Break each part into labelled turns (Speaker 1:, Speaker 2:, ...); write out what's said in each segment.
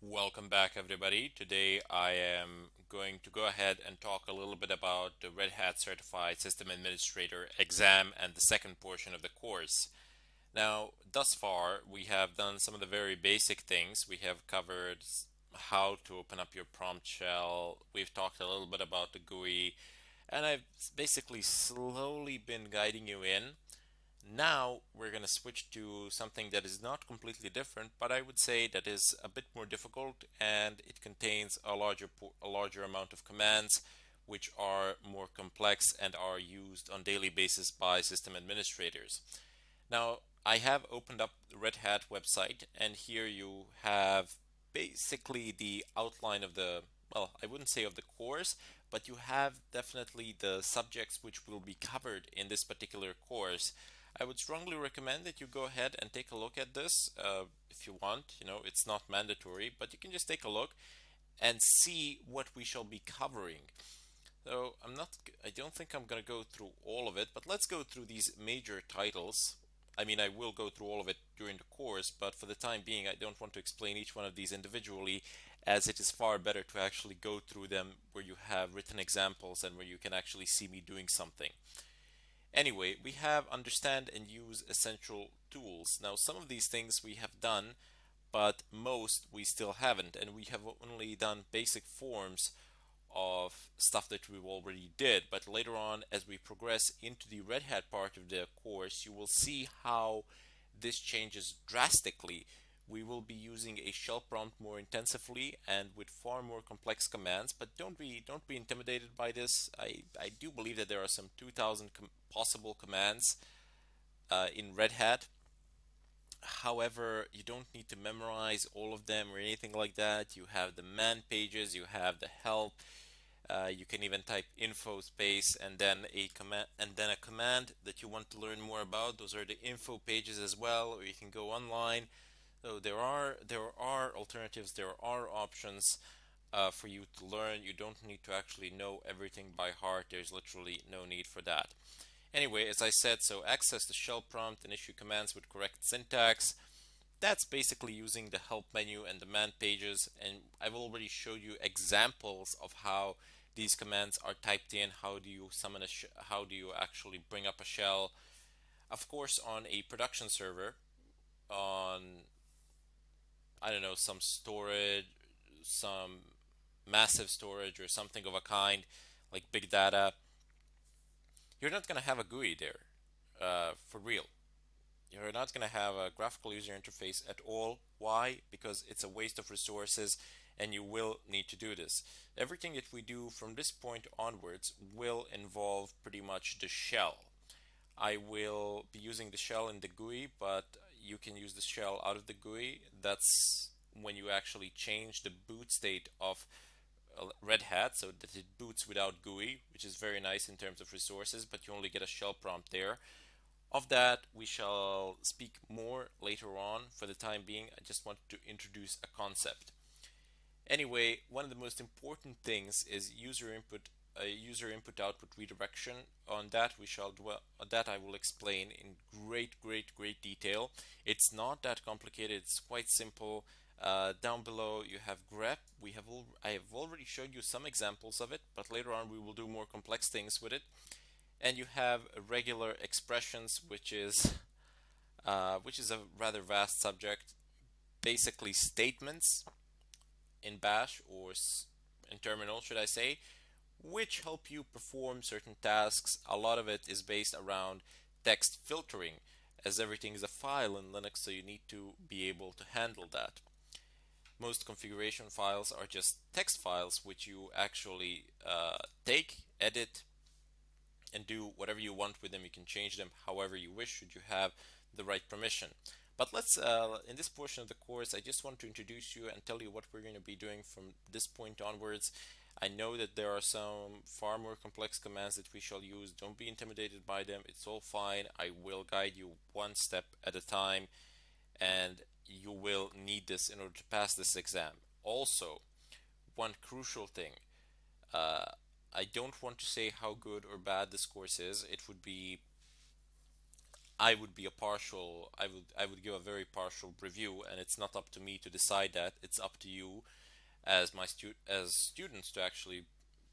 Speaker 1: Welcome back, everybody. Today I am going to go ahead and talk a little bit about the Red Hat Certified System Administrator exam and the second portion of the course. Now, thus far, we have done some of the very basic things. We have covered how to open up your prompt shell. We've talked a little bit about the GUI, and I've basically slowly been guiding you in. Now we're going to switch to something that is not completely different, but I would say that is a bit more difficult, and it contains a larger amount of commands which are more complex and are used on daily basis by system administrators. Now, I have opened up the Red Hat website, and here you have basically the outline of the, well, I wouldn't say of the course, but you have definitely the subjects which will be covered in this particular course. I would strongly recommend that you go ahead and take a look at this if you want. It's not mandatory, but you can just take a look and see what we shall be covering. So I don't think I'm going to go through all of it, but let's go through these major titles. I mean, I will go through all of it during the course, but for the time being, I don't want to explain each one of these individually, as it is far better to actually go through them where you have written examples and where you can actually see me doing something. Anyway, we have understand and use essential tools. Now, some of these things we have done, but most we still haven't, and we have only done basic forms of stuff that we already did. But later on, as we progress into the Red Hat part of the course, you will see how this changes drastically. We will be using a shell prompt more intensively and with far more complex commands, but don't be intimidated by this. I do believe that there are some 2,000 possible commands in Red Hat. However, you don't need to memorize all of them or anything like that. You have the man pages, you have the help. You can even type info space and then a command that you want to learn more about. Those are the info pages as well, or you can go online. So there are alternatives, there are options for you to learn. You don't need to actually know everything by heart. There's literally no need for that. Anyway, as I said, so access the shell prompt and issue commands with correct syntax. That's basically using the help menu and the man pages, and I've already showed you examples of how these commands are typed in. How do you summon how do you actually bring up a shell? Of course, on a production server, on, I don't know, some storage, some massive storage or something of a kind, like big data, you're not going to have a GUI there for real. You're not going to have a graphical user interface at all. Why? Because it's a waste of resources and you will need to do this. Everything that we do from this point onwards will involve pretty much the shell. I will be using the shell in the GUI, but you can use the shell out of the GUI. That's when you actually change the boot state of Red Hat so that it boots without GUI, which is very nice in terms of resources, but you only get a shell prompt there. Of that, we shall speak more later on. For the time being, I just wanted to introduce a concept. Anyway, one of the most important things is user input output redirection. On that we shall dwell. That I will explain in great detail. It's not that complicated. It's quite simple. Down below you have grep. I have already showed you some examples of it, but later on we will do more complex things with it. And you have regular expressions, which is a rather vast subject. Basically statements in Bash or in Terminal, should I say, which help you perform certain tasks. A lot of it is based around text filtering, as everything is a file in Linux, so you need to be able to handle that. Most configuration files are just text files, which you actually take, edit, and do whatever you want with them. You can change them however you wish, should you have the right permission. But in this portion of the course, I just want to introduce you and tell you what we're going to be doing from this point onwards. I know that there are some far more complex commands that we shall use. Don't be intimidated by them. It's all fine. I will guide you one step at a time, and you will need this in order to pass this exam. Also, one crucial thing. Uh, I don't want to say how good or bad this course is. It would be I would be a partial, I would give a very partial review, and it's not up to me to decide that. It's up to you as as students to actually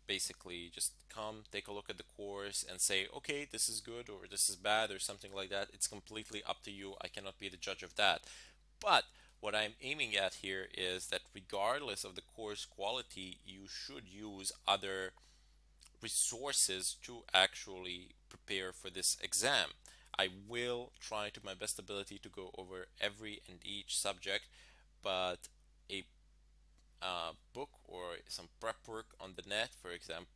Speaker 1: basically just come take a look at the course and say, okay, this is good or this is bad or something like that. It's completely up to you. I cannot be the judge of that. But what I'm aiming at here is that regardless of the course quality, you should use other resources to actually prepare for this exam. I will try to my best ability to go over every and each subject, but a book or some prep work on the net, for example,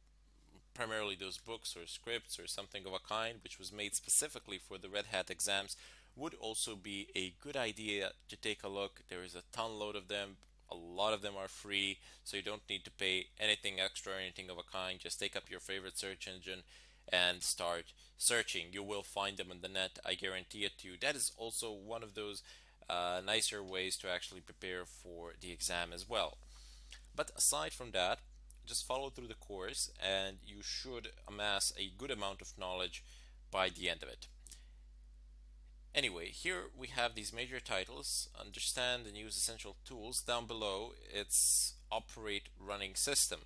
Speaker 1: primarily those books or scripts or something of a kind, which was made specifically for the Red Hat exams, would also be a good idea to take a look. There is a ton load of them. A lot of them are free, so you don't need to pay anything extra or anything of a kind. Just take up your favorite search engine and start searching. You will find them on the net. I guarantee it to you. That is also one of those nicer ways to actually prepare for the exam as well. But aside from that, just follow through the course and you should amass a good amount of knowledge by the end of it. Anyway, here we have these major titles: understand and use essential tools. Down below, it's operate running system.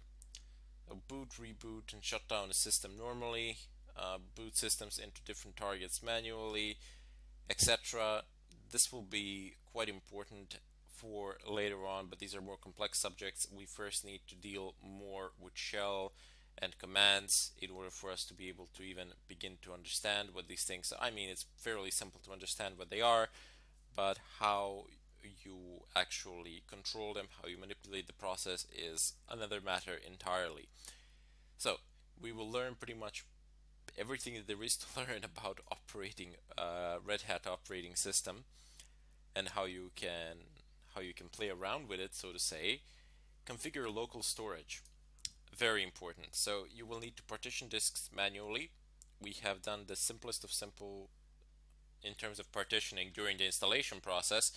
Speaker 1: So boot, reboot, and shut down a system normally, boot systems into different targets manually, etc. This will be quite important for later on, but these are more complex subjects. We first need to deal more with shell and commands in order for us to be able to even begin to understand what these things are. I mean, it's fairly simple to understand what they are, but how you actually control them, how you manipulate the process is another matter entirely. So we will learn pretty much everything that there is to learn about operating Red Hat operating system and how you can play around with it, so to say. Configure local storage. Very important. So you will need to partition disks manually. We have done the simplest of simple in terms of partitioning during the installation process,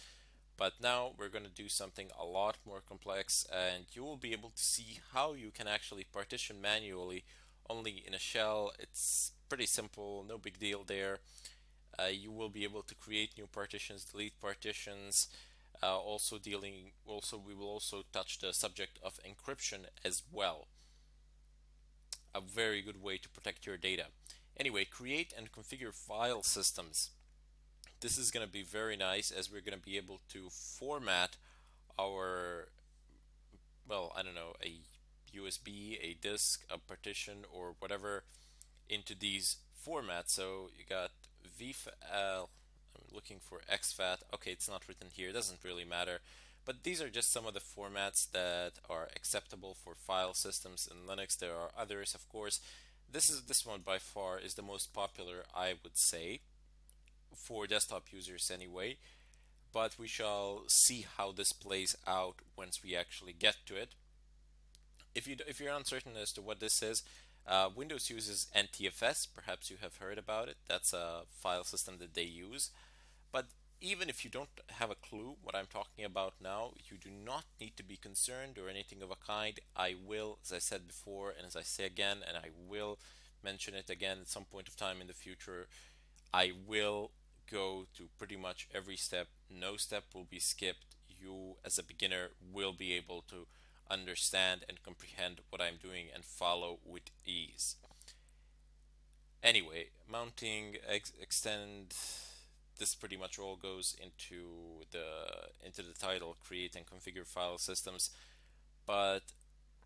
Speaker 1: but now we're going to do something a lot more complex, and you will be able to see how you can actually partition manually only in a shell. It's pretty simple, no big deal there. You will be able to create new partitions, delete partitions. We will also touch the subject of encryption as well. A very good way to protect your data. Anyway, create and configure file systems. This is going to be very nice, as we're going to be able to format our, well, I don't know, a USB, a disk, a partition, or whatever into these formats. So you got VFAT, I'm looking for exFAT. Okay, it's not written here, it doesn't really matter. But these are just some of the formats that are acceptable for file systems in Linux. There are others, of course. This one by far is the most popular, I would say, for desktop users anyway. But we shall see how this plays out once we actually get to it. If you're uncertain as to what this is, Windows uses NTFS. Perhaps you have heard about it. That's a file system that they use. But even if you don't have a clue what I'm talking about now, you do not need to be concerned or anything of a kind. I will, as I said before, and as I say again, and I will mention it again at some point of time in the future, I will go to pretty much every step. No step will be skipped. You, as a beginner, will be able to understand and comprehend what I'm doing and follow with ease. Anyway, mounting, extend, this pretty much all goes into the title, create and configure file systems, but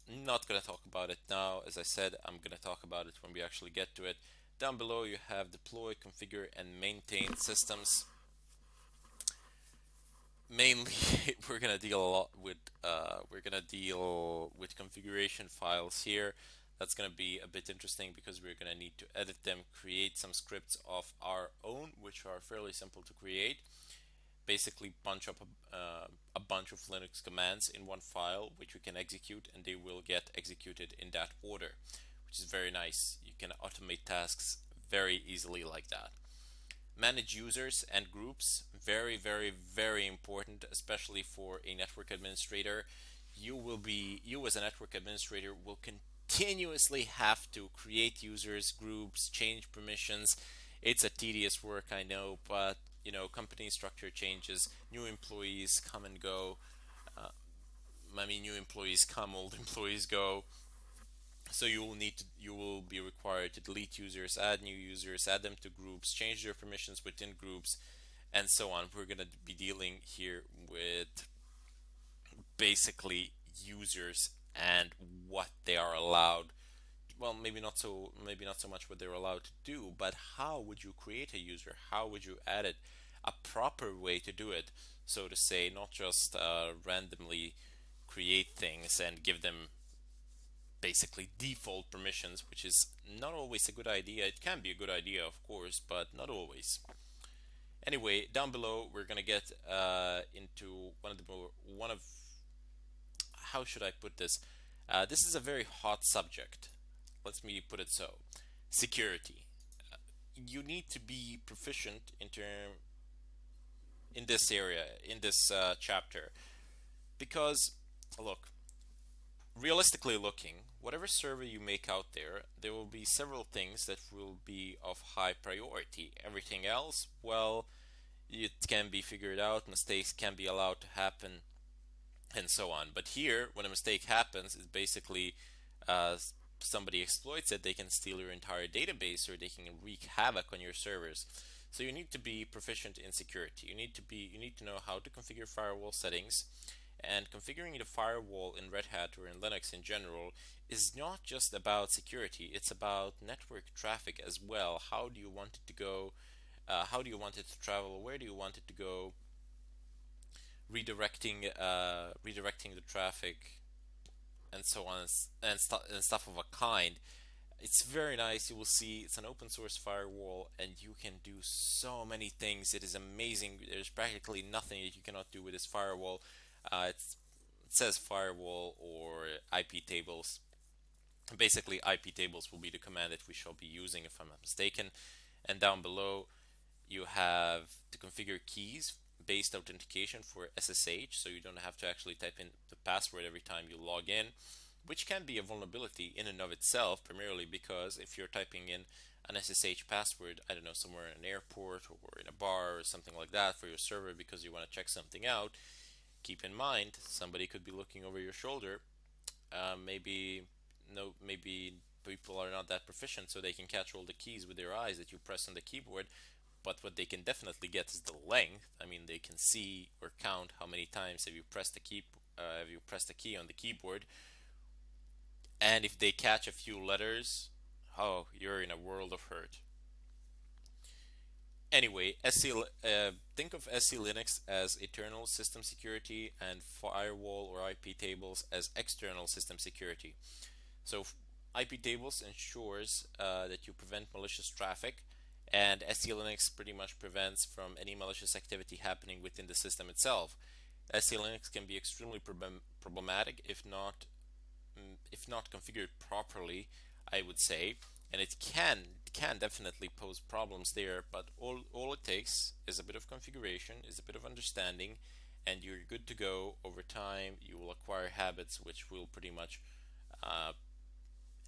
Speaker 1: I'm not going to talk about it now. As I said, I'm going to talk about it when we actually get to it. Down below you have deploy, configure, and maintain systems. Mainly, we're going to deal a lot with configuration files here. That's going to be a bit interesting because we're going to need to edit them, create some scripts of our own, which are fairly simple to create. Basically, bunch up a bunch of Linux commands in one file, which we can execute, and they will get executed in that order, which is very nice. You can automate tasks very easily like that. Manage users and groups. Very, very, very important, especially for a network administrator. You as a network administrator will continuously have to create users, groups, change permissions. It's a tedious work, I know, but company structure changes, new employees come and go. Uh, I mean, new employees come, old employees go. So you will be required to delete users, add new users, add them to groups, change their permissions within groups, and so on. We're going to be dealing here with basically users and what they are allowed. Well, maybe not so much what they're allowed to do, but how would you create a user? How would you add it? A proper way to do it, so to say, not just randomly create things and give them basically default permissions, which is not always a good idea. It can be a good idea, of course, but not always. Anyway, down below we're gonna get into one of how should I put this? This is a very hot subject. Let me put it so: security. You need to be proficient in this area, in this chapter, because look, realistically looking, whatever survey you make out there, there will be several things that will be of high priority. Everything else, well, it can be figured out, mistakes can be allowed to happen, and so on. But here, when a mistake happens, it's basically uh, somebody exploits it, they can steal your entire database or they can wreak havoc on your servers. So you need to be proficient in security. You need to know how to configure firewall settings, and configuring the firewall in Red Hat or in Linux in general is not just about security, it's about network traffic as well. How do you want it to go? How do you want it to travel? Where do you want it to go? Redirecting the traffic, and so on, and stuff of a kind. It's very nice. You will see it's an open source firewall and you can do so many things. It is amazing. There's practically nothing that you cannot do with this firewall. It says firewall or IP tables. Basically, IP tables will be the command that we shall be using if I'm not mistaken. And down below, you have to configure keys based authentication for SSH, so you don't have to actually type in the password every time you log in, which can be a vulnerability in and of itself, primarily because if you're typing in an SSH password, I don't know, somewhere in an airport or in a bar or something like that for your server because you want to check something out, keep in mind somebody could be looking over your shoulder. Maybe people are not that proficient, so they can catch all the keys with their eyes that you press on the keyboard. But what they can definitely get is the length. I mean, they can see or count how many times have you pressed the key on the keyboard. And if they catch a few letters, oh, you're in a world of hurt. Anyway, think of SE Linux as internal system security and firewall or IP tables as external system security. So IP tables ensures that you prevent malicious traffic, and SE Linux pretty much prevents from any malicious activity happening within the system itself. SE Linux can be extremely problematic if not configured properly, I would say, and it can definitely pose problems there. But all it takes is a bit of configuration, is a bit of understanding, and you're good to go. Over time, you will acquire habits which will pretty much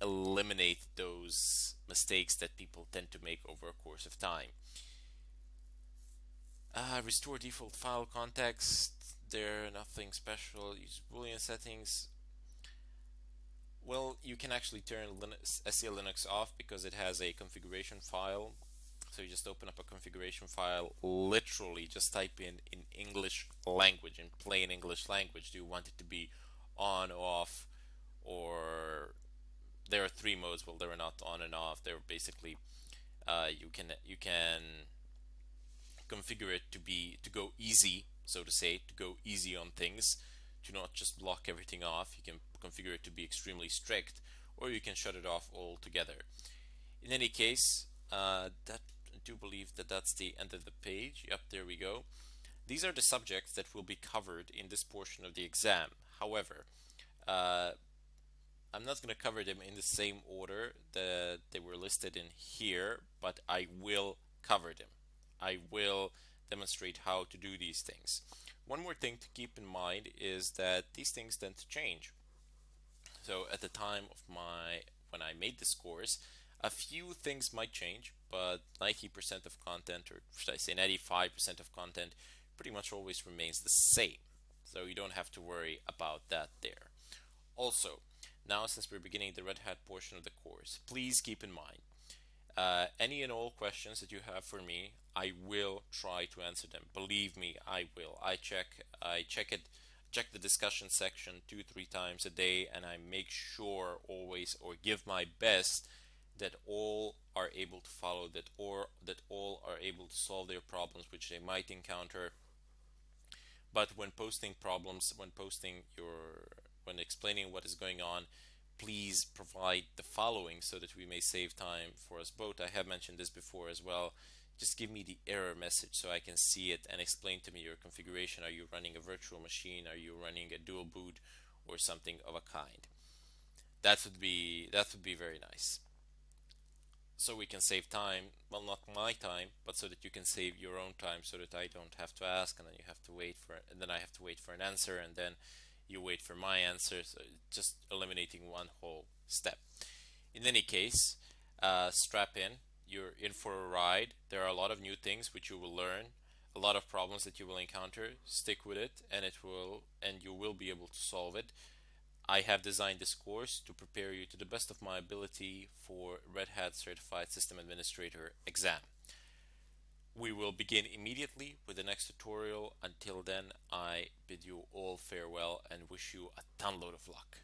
Speaker 1: eliminate those mistakes that people tend to make over a course of time. Restore default file context. There, nothing special. Use Boolean settings. Well, you can actually turn SE Linux off because it has a configuration file. So you just open up a configuration file, literally just type in English language, in plain English language. Do you want it to be on, off, or there are three modes? Well, they're not on and off. They're basically you can configure it to go easy, so to say, to go easy on things, to not just block everything off. You can configure it to be extremely strict, or you can shut it off altogether. In any case, I do believe that that's the end of the page. Yep, there we go. These are the subjects that will be covered in this portion of the exam. However, I'm not going to cover them in the same order that they were listed in here, but I will cover them. I will demonstrate how to do these things. One more thing to keep in mind is that these things tend to change. So at the time of when I made this course, a few things might change, but 90% of content, or should I say 95% of content, pretty much always remains the same. So you don't have to worry about that there. Also, now since we're beginning the Red Hat portion of the course, please keep in mind any and all questions that you have for me, I will try to answer them. Believe me, I will. Check the discussion section 2-3 times a day, and I make sure always, or give my best, that all are able to follow that, or that all are able to solve their problems which they might encounter. But when posting problems, when explaining what is going on, please provide the following so that we may save time for us both. I have mentioned this before as well. Just give me the error message so I can see it and explain to me your configuration. Are you running a virtual machine? Are you running a dual boot or something of a kind? That would be very nice. So we can save time, well, not my time, but so that you can save your own time, so that I don't have to ask, and then you have to wait for it, and then I have to wait for an answer, and then you wait for my answer. So just eliminating one whole step. In any case, strap in. You're in for a ride. There are a lot of new things which you will learn, a lot of problems that you will encounter. Stick with it, and you will be able to solve it. I have designed this course to prepare you to the best of my ability for Red Hat Certified System Administrator exam. We will begin immediately with the next tutorial. Until then, I bid you all farewell and wish you a ton load of luck.